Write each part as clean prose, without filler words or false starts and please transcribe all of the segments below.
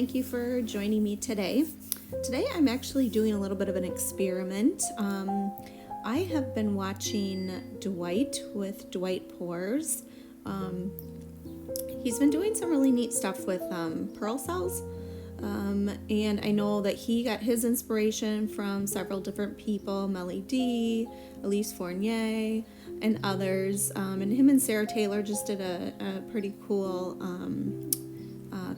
thank you for joining me today. Today I'm actually doing a little bit of an experiment. I have been watching Dwight with Dwight Pours. He's been doing some really neat stuff with pearl cells. And I know that he got his inspiration from several different people, Melly D, Elise Fournier, and others. And him and Sarah Taylor just did a pretty cool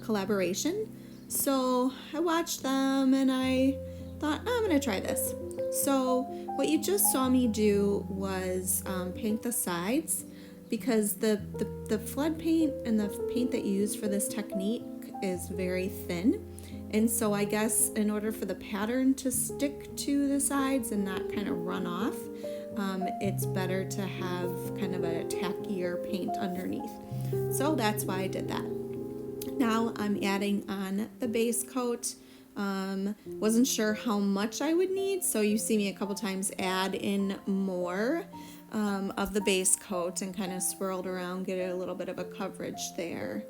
collaboration. So I watched them and I thought, I'm going to try this. So what you just saw me do was paint the sides, because the flood paint and the paint that you use for this technique is very thin. And so I guess in order for the pattern to stick to the sides and not kind of run off, it's better to have kind of a tackier paint underneath. So that's why I did that. Now I'm adding on the base coat. Wasn't sure how much I would need, so you see me a couple times add in more of the base coat and kind of swirled around, get a little bit of a coverage there.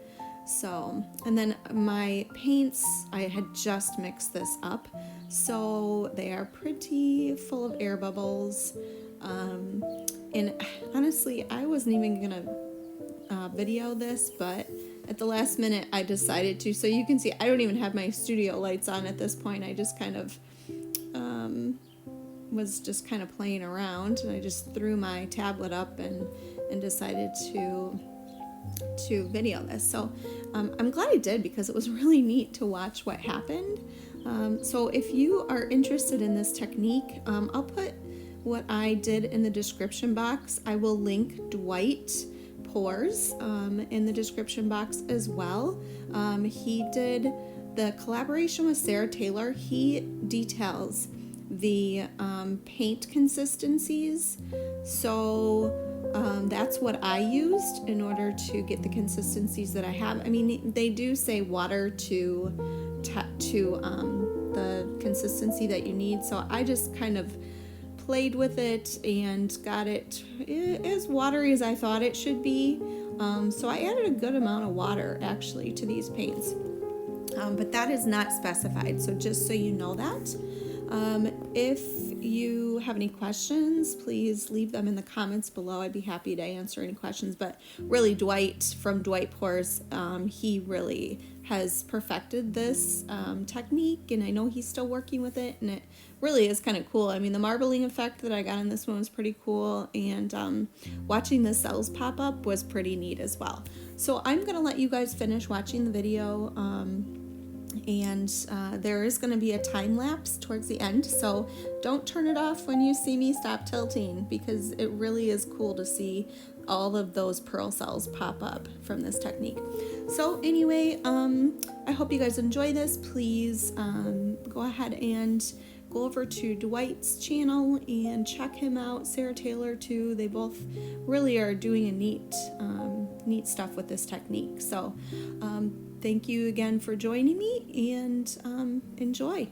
So, and then my paints, I had just mixed this up, so they are pretty full of air bubbles. And honestly, I wasn't even gonna video this, but at the last minute I decided to. So you can see I don't even have my studio lights on at this point. I just kind of was just kind of playing around, and I just threw my tablet up and decided to video this. So I'm glad I did, because it was really neat to watch what happened. So if you are interested in this technique, I'll put what I did in the description box. I will link Dwight Pours in the description box as well. He did the collaboration with Sarah Taylor. He details the paint consistencies. So that's what I used in order to get the consistencies that I have. I mean, they do say water to the consistency that you need. So I just kind of played with it and got it as watery as I thought it should be. So I added a good amount of water actually to these paints. But that is not specified. So just so you know that. If you have any questions, please leave them in the comments below. I'd be happy to answer any questions. But really, Dwight from Dwight Pours, he really has perfected this technique, and I know he's still working with it, and it really is kind of cool. I mean, the marbling effect that I got in this one was pretty cool, and watching the cells pop up was pretty neat as well. So I'm going to let you guys finish watching the video. And there is going to be a time lapse towards the end, so don't turn it off when you see me stop tilting, because it really is cool to see all of those pearl cells pop up from this technique. So anyway, I hope you guys enjoy this. Please go ahead and go over to Dwight's channel and check him out. Sarah Taylor too. They both really are doing a neat stuff with this technique. So thank you again for joining me, and enjoy.